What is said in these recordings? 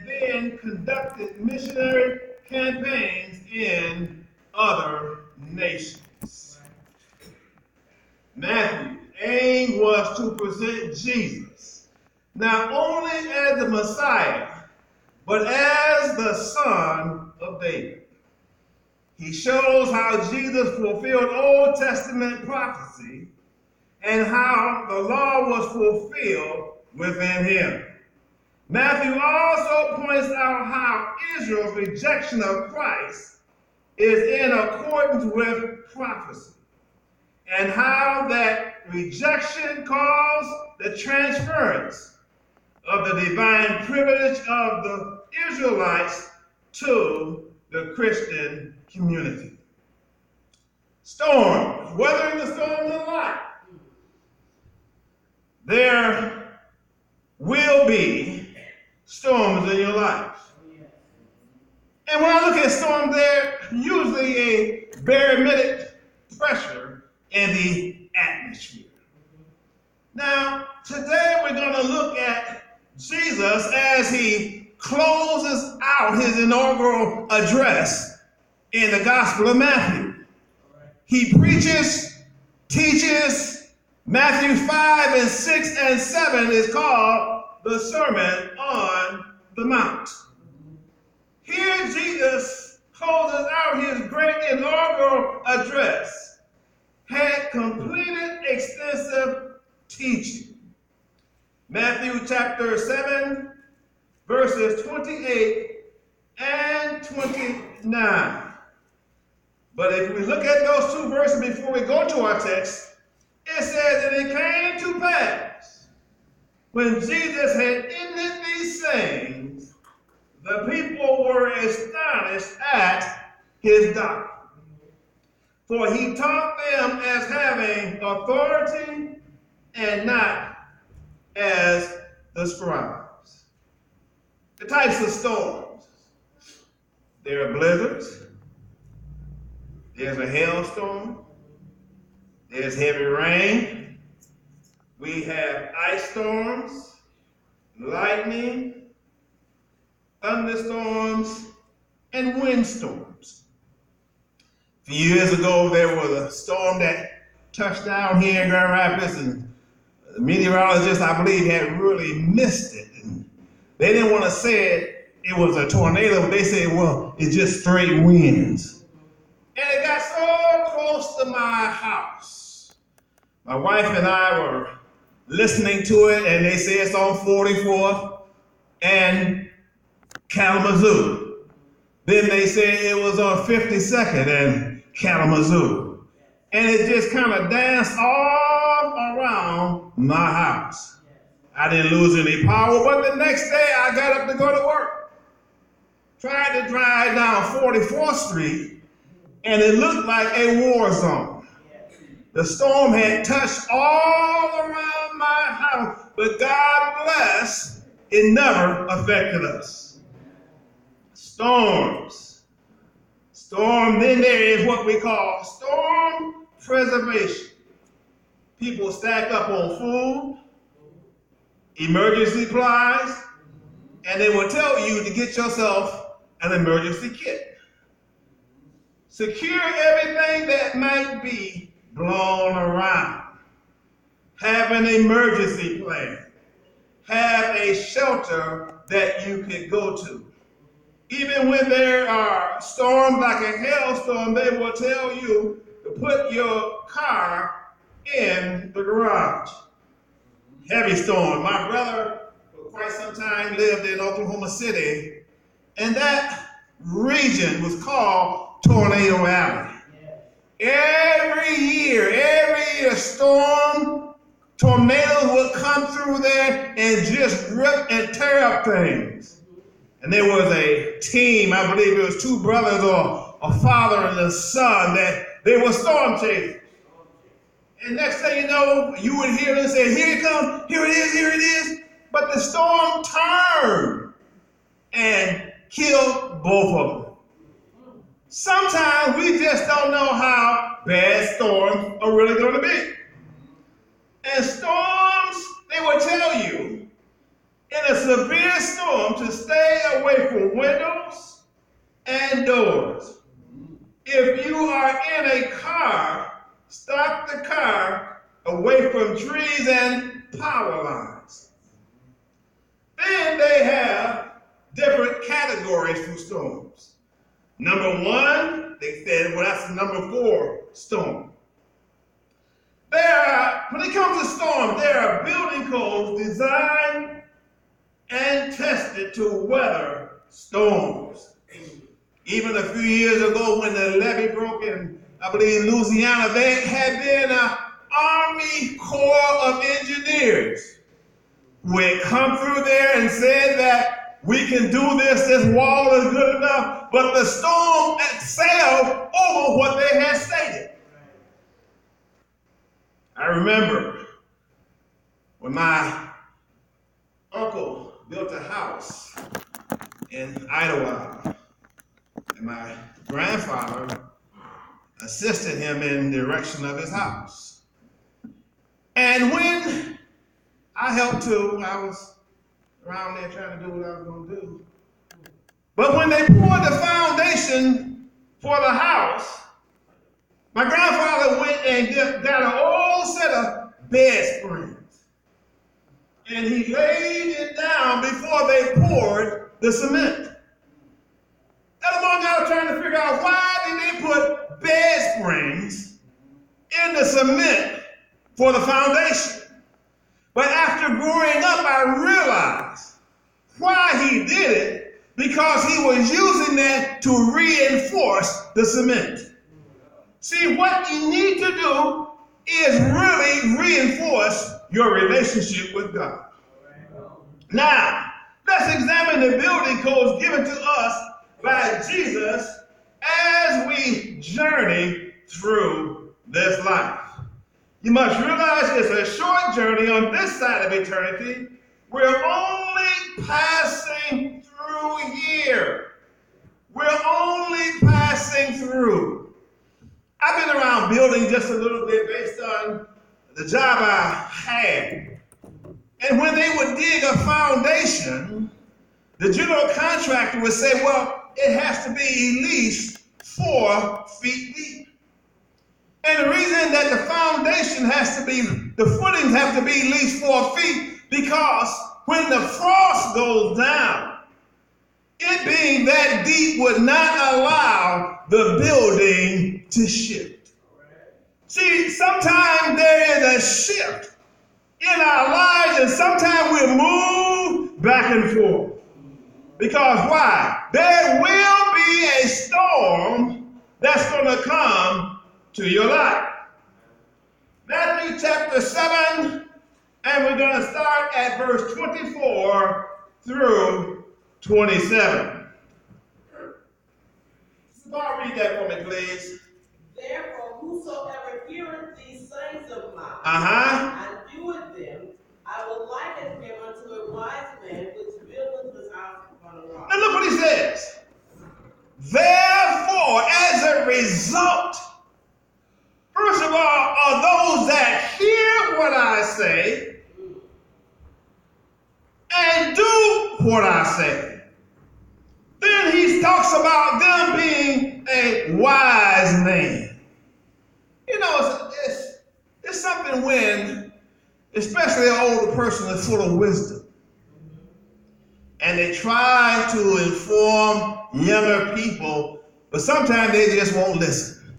then conducted missionary campaigns in other nations. Matthew's aim was to present Jesus not only as the Messiah, but as the Son of David. He shows how Jesus fulfilled Old Testament prophecy and how the law was fulfilled within him. Matthew also points out how Israel's rejection of Christ is in accordance with prophecy, and how that rejection caused the transference of the divine privilege of the Israelites to the Christian community. Storms, weathering the storms of life. There will be storms in your life. And when I look at storms, they're usually a barometric pressure in the atmosphere. Now, today we're going to look at Jesus as he closes out his inaugural address in the Gospel of Matthew. He preaches, teaches. Matthew 5 and 6 and 7 is called the Sermon on the Mount. Here Jesus closes out his great inaugural address, had completed extensive teaching. Matthew chapter 7, verses 28 and 29. But if we look at those two verses before we go to our text, it says that it came to pass, when Jesus had ended these sayings, the people were astonished at his doctrine. For he taught them as having authority and not as the scribes. The types of storms. There are blizzards. There's a hailstorm. There's heavy rain. We have ice storms, lightning, thunderstorms, and windstorms. A few years ago, there was a storm that touched down here in Grand Rapids, and the meteorologists, I believe, had really missed it. And they didn't want to say it was a tornado, but they said, well, it's just straight winds. And it got so close to my house. My wife and I were listening to it, and they say it's on 44th and Kalamazoo. Then they said it was on 52nd and Kalamazoo. And it just kind of danced all around my house. I didn't lose any power, but the next day I got up to go to work. Tried to drive down 44th Street, and it looked like a war zone. The storm had touched all around my house, but God bless, it never affected us. Storms. Storm, then there is what we call storm preservation. People stack up on food, emergency supplies, and they will tell you to get yourself an emergency kit. Secure everything that might be blown around. Have an emergency plan. Have a shelter that you can go to. Even when there are storms like a hailstorm, they will tell you to put your car in the garage. Heavy storm. My brother, for quite some time, lived in Oklahoma City, and that region was called Tornado Alley. Every year, storm, tornadoes would come through there and just rip and tear up things. And there was a team, I believe it was two brothers or a father and a son, that they were storm chasers. And next thing you know, you would hear them say, here it comes, here it is. But the storm turned and killed both of them. Sometimes we just don't know how bad storms are really going to be. And storms, they will tell you, in a severe storm, to stay away from windows and doors. If you are in a car, stop the car away from trees and power lines. Then they have different categories for storms. Number one, they said, well, that's the number 4 storm. When it comes to storms, there are building codes designed and tested to weather storms. Even a few years ago when the levee broke in, I believe, Louisiana, there had been an Army Corps of Engineers who had come through there and said that we can do this wall is good enough, but the storm excelled over what they had stated. I remember when my uncle built a house in Idlewild, and my grandfather assisted him in the erection of his house. And when I helped too, I was around there trying to do what I was going to do. But when they poured the foundation for the house, my grandfather went and got an old set of bed springs. And he laid it down before they poured the cement. That's the one I was trying to figure out, why did they put bed springs in the cement for the foundation? But after growing up, I realized why he did it, because he was using that to reinforce the cement. See, what you need to do is really reinforce your relationship with God. Now, let's examine the building codes given to us by Jesus as we journey through this life. You must realize it's a short journey on this side of eternity. We're only passing through here. We're only passing through. I've been around building just a little bit based on the job I had. And when they would dig a foundation, the general contractor would say, well, it has to be at least 4 feet deep. And the reason that the foundation has to be, the footings have to be at least 4 feet, because when the frost goes down, it being that deep would not allow the building to shift. See, sometimes there is a shift in our lives, and sometimes we move back and forth. Because why? There will be a storm that's going to come to your life. Matthew chapter 7, and we're going to start at verse 24 through 27. Somebody read that for me, please. Therefore, whosoever heareth these sayings of mine, and doeth them, I will liken him unto a wise man which buildeth his house upon a rock. Now look what he says. Therefore, as a result, first of all, are those that hear what I say and do what I say. Then he talks about them being a wise man. You know, it's something when, especially an older person is full of wisdom, and they try to inform younger people, but sometimes they just won't listen.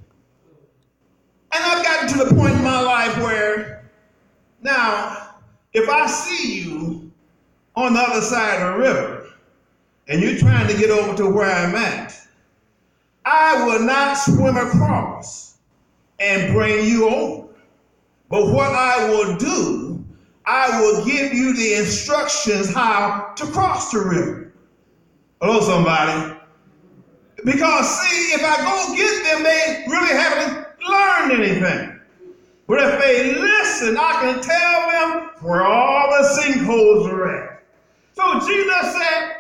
And I've gotten to the point in my life where, now, if I see you on the other side of the river, and you're trying to get over to where I'm at, I will not swim across and bring you over. But what I will do, I will give you the instructions how to cross the river. Hello, somebody. Because, see, if I go get them, they really haven't learned anything. But if they listen, I can tell them where all the sinkholes are at. So Jesus said,